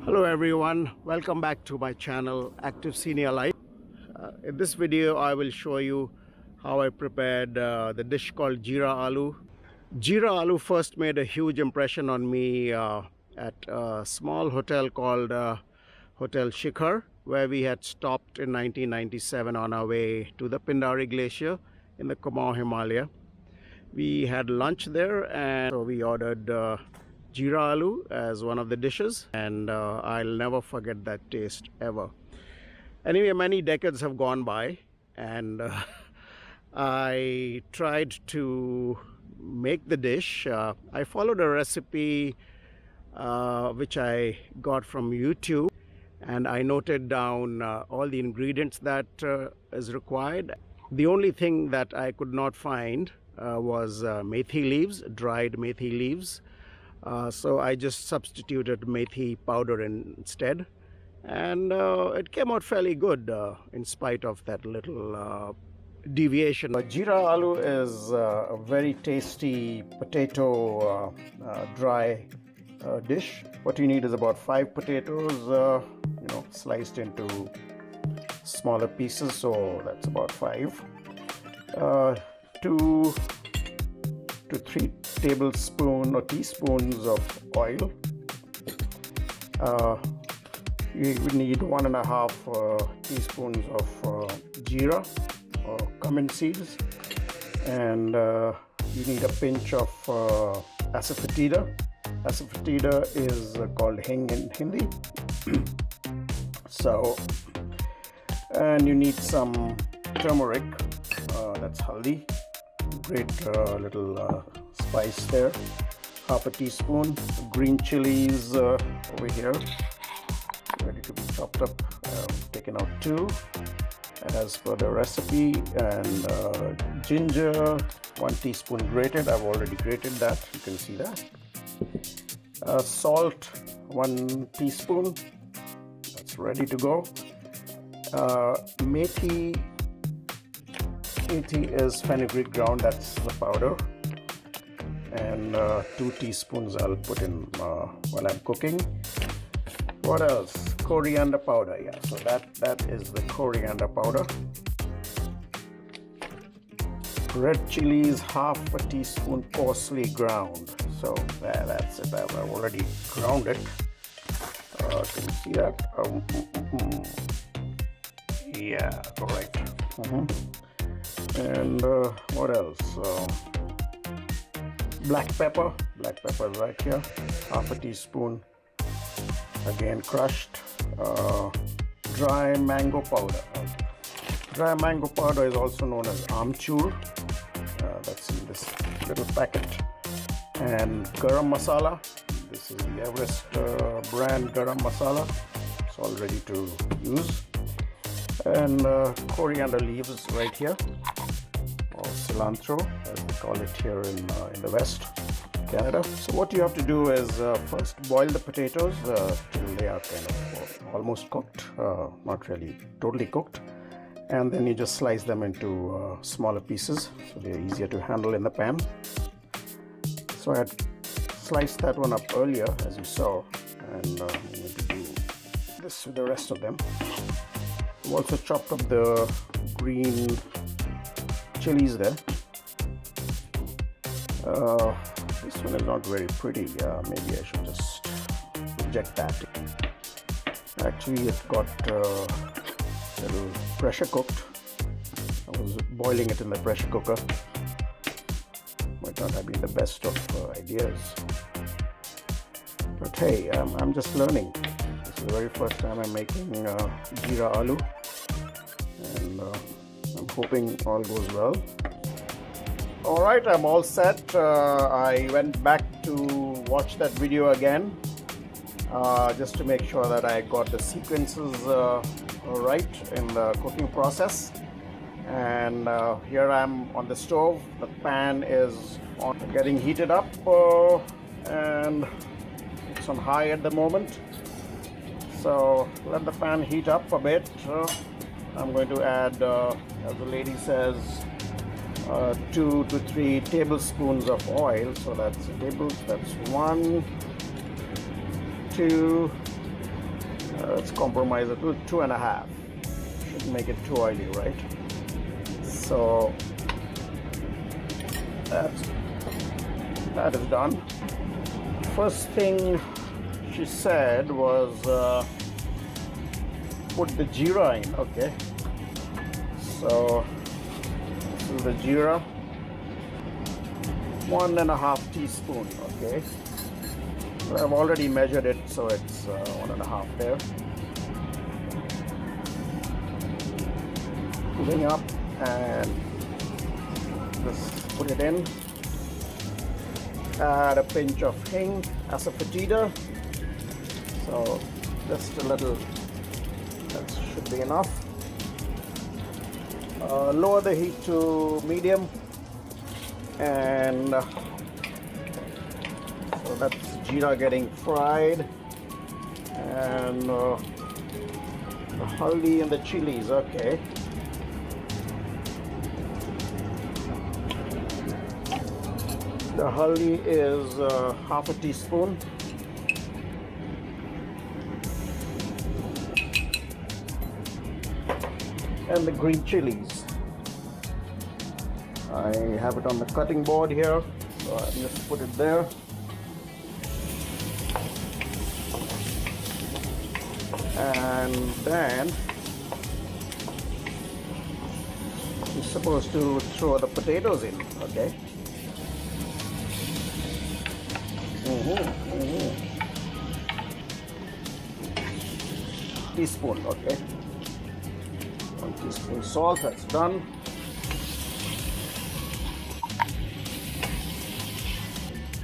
Hello everyone, welcome back to my channel Active Senior Life. In this video I will show you how I prepared the dish called Jeera Aloo. Jeera Aloo first made a huge impression on me at a small hotel called Hotel Shikhar, where we had stopped in 1997 on our way to the Pindari Glacier in the Kumaon Himalaya. We had lunch there and so we ordered Jeera Aloo as one of the dishes, and I'll never forget that taste ever. Anyway, many decades have gone by and I tried to make the dish. I followed a recipe which I got from YouTube, and I noted down all the ingredients that is required. The only thing that I could not find was methi leaves, dried methi leaves. So I just substituted methi powder instead, and it came out fairly good in spite of that little deviation. Jeera Aloo is a very tasty potato dry dish. What you need is about 5 potatoes, sliced into smaller pieces, so that's about 5. 2 to 3 tablespoons or teaspoons of oil. You need 1.5 teaspoons of jeera or cumin seeds, and you need a pinch of asafoetida. Asafoetida is called hing in Hindi. So, and you need some turmeric, that's haldi. Great little spice there. 1/2 teaspoon. Green chilies over here, ready to be chopped up. Taken out 2 as per the recipe, and ginger 1 teaspoon grated. I've already grated that, you can see that. Salt 1 teaspoon, that's ready to go. Methi is fenugreek ground, that's the powder, and 2 teaspoons I'll put in while I'm cooking. What else? Coriander powder, yeah, so that is the coriander powder. Red chilies 1/2 teaspoon coarsely ground, so that's it. I've already ground it. Can you see that? Yeah, correct. And what else? Black pepper is right here, 1/2 teaspoon, again crushed. Dry mango powder. Dry mango powder is also known as amchur, that's in this little packet. And garam masala, this is the Everest brand garam masala, it's all ready to use. And coriander leaves right here, or cilantro as they call it here in the West, Canada. So what you have to do is first boil the potatoes till they are kind of almost cooked, not really totally cooked, and then you just slice them into smaller pieces so they're easier to handle in the pan. So I had sliced that one up earlier, as you saw, and I'm going to do this with the rest of them. I've also chopped up the green chilies there. This one is not very pretty. Maybe I should just reject that. Actually, it got a little pressure cooked. I was boiling it in the pressure cooker. Might not have been the best of ideas. But hey, I'm just learning. This is the very first time I'm making Jeera Aloo, and I'm hoping all goes well. Alright, I'm all set. I went back to watch that video again just to make sure that I got the sequences right in the cooking process. And here I'm on the stove. The pan is getting heated up, and it's on high at the moment. So let the pan heat up a bit. I'm going to add, as the lady says, 2 to 3 tablespoons of oil. So that's 1, 2, Let's compromise it to 2.5. Shouldn't make it too oily, right? So that is done. First thing she said was put the jeera in. Okay, so this is the jeera, 1.5 teaspoon. Okay, so I've already measured it, so it's 1.5 there. Putting up and just put it in. Add a pinch of hing, asafoetida. So just a little, that should be enough. Lower the heat to medium, and so that's jeera getting fried, and the haldi and the chilies. Okay. The haldi is 1/2 teaspoon. And the green chilies. I have it on the cutting board here, so I just put it there. And then you're supposed to throw the potatoes in, okay? Teaspoon, okay. 1 teaspoon salt, that's done.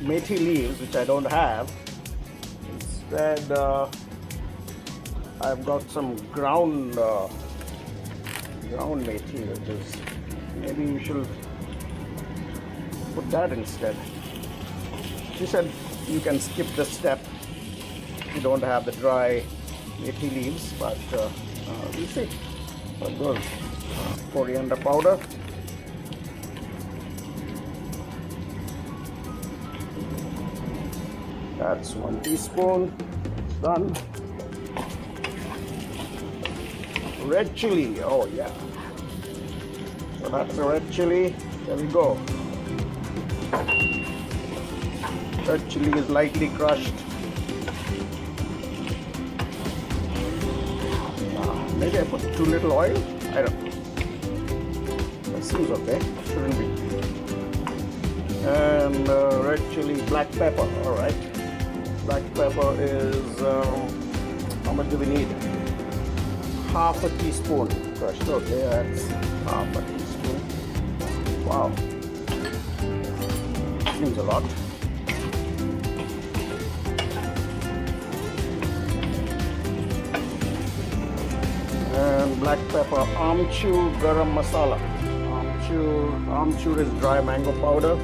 Methi leaves, which I don't have. Instead, I've got some ground methi, which is, maybe you should put that instead. She said you can skip this step if you don't have the dry methi leaves, but we'll see how it goes. Coriander powder. That's 1 teaspoon. It's done. Red chili. Oh yeah. So that's the red chili. There we go. Red chili is lightly crushed. Maybe I put too little oil. I don't know. That seems okay. Shouldn't be. And red chili, black pepper. All right. Black pepper is how much do we need? 1/2 teaspoon crushed. Okay, that's 1/2 teaspoon. Wow. Seems a lot. And black pepper, amchur garam masala. Amchur is dry mango powder.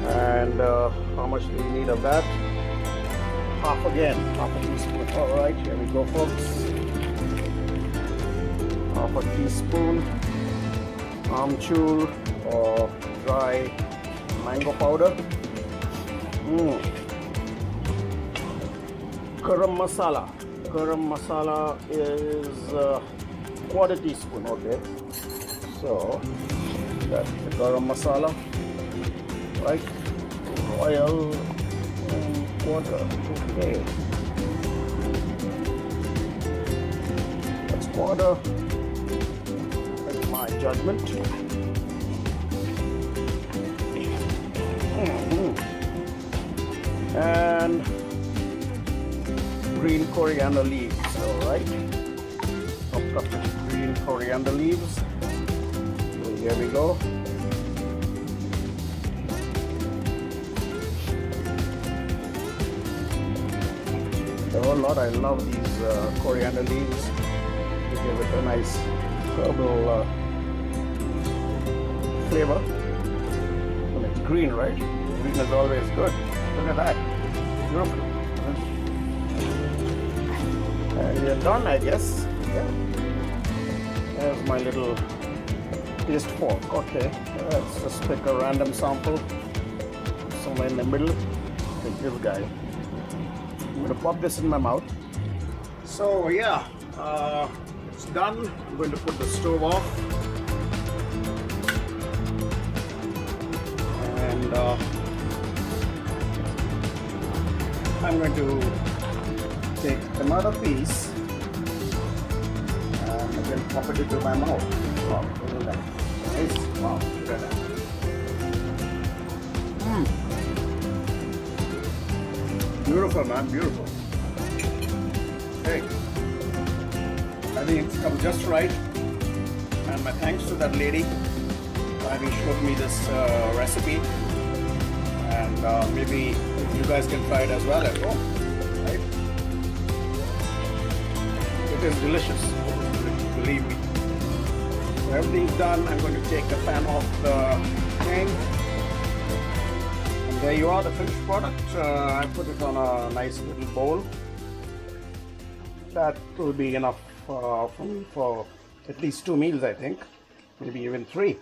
And how much do we need of that? 1/2 teaspoon. All right, here we go, folks. 1/2 teaspoon amchur or dry mango powder. Garam masala. Garam masala is 1/4 teaspoon. Okay, so that's the garam masala, right? Royal 1/4. Okay, that's 1/4. That's my judgment. And green coriander leaves. All right, chopped up the green coriander leaves. So here we go. A whole lot. I love these coriander leaves. They give it a nice herbal flavor. And it's green, right? Green is always good. Look at that. Beautiful. And you're done, I guess. Yeah. There's my little taste fork. Okay. Let's just pick a random sample somewhere in the middle. Take this guy. I'm going to pop this in my mouth. So yeah, it's done. I'm going to put the stove off, and I'm going to take another piece and then pop it into my mouth. Wow, look at that. Nice. Wow, look at that. Beautiful, man, beautiful. Hey, I think it's come just right, and my thanks to that lady having showed me this recipe, and maybe you guys can try it as well at home, right? It is delicious, believe me. So everything's done. I'm going to take the pan off the thing. And there you are, the finished product. I put it on a nice little bowl. That will be enough for at least 2 meals, I think, maybe even 3.